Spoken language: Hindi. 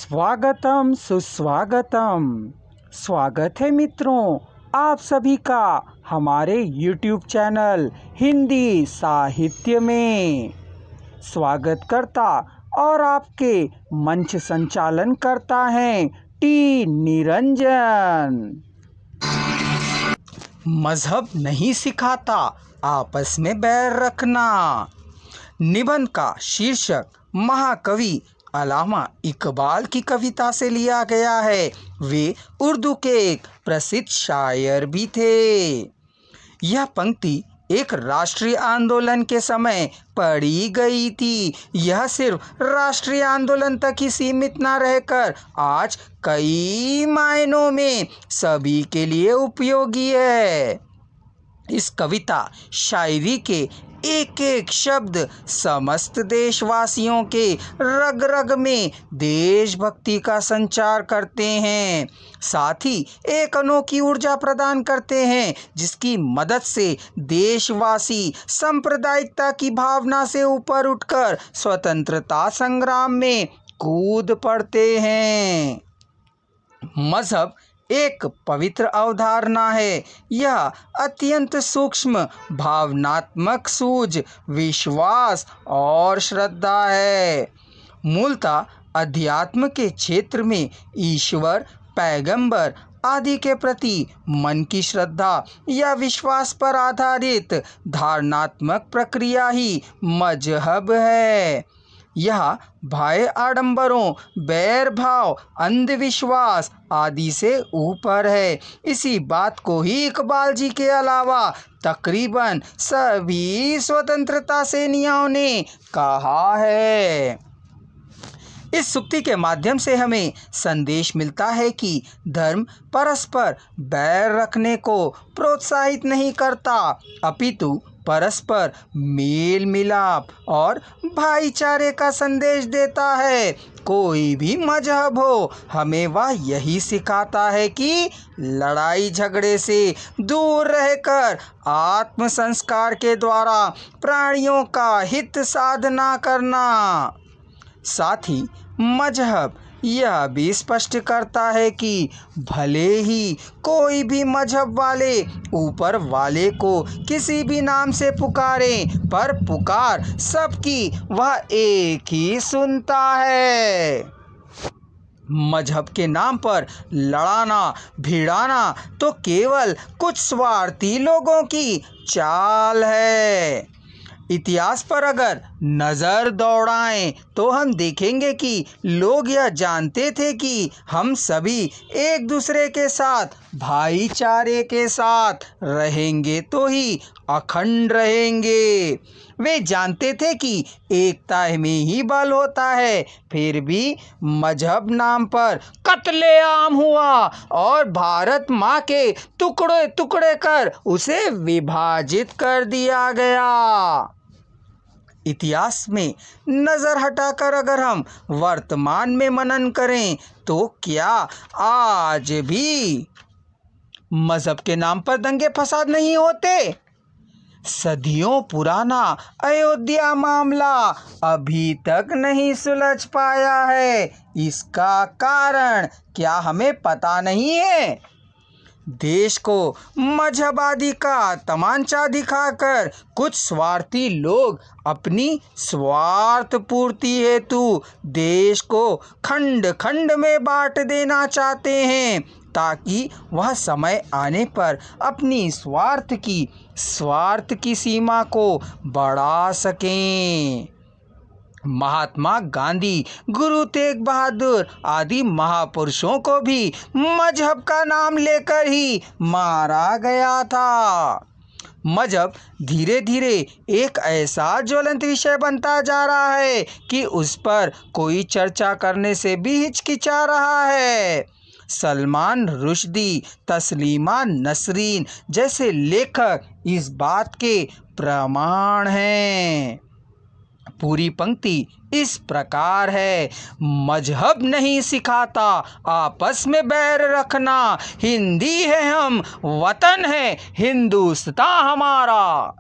स्वागतम सुस्वागतम। स्वागत है मित्रों आप सभी का हमारे YouTube चैनल हिंदी साहित्य में। स्वागत करता और आपके मंच संचालन करता है टी निरंजन। मजहब नहीं सिखाता आपस में बैर रखना। निबंध का शीर्षक महाकवि अल्लामा इकबाल की कविता से लिया गया है। वे उर्दू के एक प्रसिद्ध शायर भी थे। यह पंक्ति एक राष्ट्रीय आंदोलन के समय पढ़ी गई थी। यह सिर्फ राष्ट्रीय आंदोलन तक ही सीमित न रहकर आज कई मायनों में सभी के लिए उपयोगी है। इस कविता शायरी के एक एक शब्द समस्त देशवासियों के रग रग में देशभक्ति का संचार करते हैं, साथ ही एक अनोखी ऊर्जा प्रदान करते हैं जिसकी मदद से देशवासी सांप्रदायिकता की भावना से ऊपर उठकर स्वतंत्रता संग्राम में कूद पड़ते हैं। मजहब एक पवित्र अवधारणा है। यह अत्यंत सूक्ष्म भावनात्मक सूझ, विश्वास और श्रद्धा है। मूलतः अध्यात्म के क्षेत्र में ईश्वर, पैगंबर आदि के प्रति मन की श्रद्धा या विश्वास पर आधारित धारणात्मक प्रक्रिया ही मजहब है। यह बाह्य आडंबरों, बैर भाव, अंधविश्वास आदि से ऊपर है। इसी बात को ही इकबाल जी के अलावा तकरीबन सभी स्वतंत्रता सेनानियों ने कहा है। इस सूक्ति के माध्यम से हमें संदेश मिलता है कि धर्म परस्पर बैर रखने को प्रोत्साहित नहीं करता, अपितु परस्पर मेल मिलाप और भाईचारे का संदेश देता है। कोई भी मजहब हो, हमें वह यही सिखाता है कि लड़ाई झगड़े से दूर रहकर आत्म संस्कार के द्वारा प्राणियों का हित साधना करना। साथ ही मजहब यह भी स्पष्ट करता है कि भले ही कोई भी मजहब वाले ऊपर वाले को किसी भी नाम से पुकारे, पर पुकार सबकी वह एक ही सुनता है। मजहब के नाम पर लड़ाना भिड़ाना तो केवल कुछ स्वार्थी लोगों की चाल है। इतिहास पर अगर नज़र दौड़ाएं तो हम देखेंगे कि लोग यह जानते थे कि हम सभी एक दूसरे के साथ भाईचारे के साथ रहेंगे तो ही अखंड रहेंगे। वे जानते थे कि एकता में ही बल होता है, फिर भी मजहब नाम पर कत्लेआम हुआ और भारत माँ के टुकड़े टुकड़े कर उसे विभाजित कर दिया गया। इतिहास में नज़र हटाकर अगर हम वर्तमान में मनन करें तो क्या आज भी मजहब के नाम पर दंगे फसाद नहीं होते? सदियों पुराना अयोध्या मामला अभी तक नहीं सुलझ पाया है। इसका कारण क्या हमें पता नहीं है? देश को मजहब आदि का तमांचा दिखाकर कुछ स्वार्थी लोग अपनी स्वार्थ पूर्ति हेतु देश को खंड खंड में बांट देना चाहते हैं, ताकि वह समय आने पर अपनी स्वार्थ की सीमा को बढ़ा सकें। महात्मा गांधी, गुरु तेग बहादुर आदि महापुरुषों को भी मजहब का नाम लेकर ही मारा गया था। मजहब धीरे धीरे एक ऐसा ज्वलंत विषय बनता जा रहा है कि उस पर कोई चर्चा करने से भी हिचकिचा रहा है। सलमान रुश्दी, तस्लीमा नसरीन जैसे लेखक इस बात के प्रमाण हैं। पूरी पंक्ति इस प्रकार है। मजहब नहीं सिखाता आपस में बैर रखना, हिंदी है हम, वतन है हिंदुस्तान हमारा।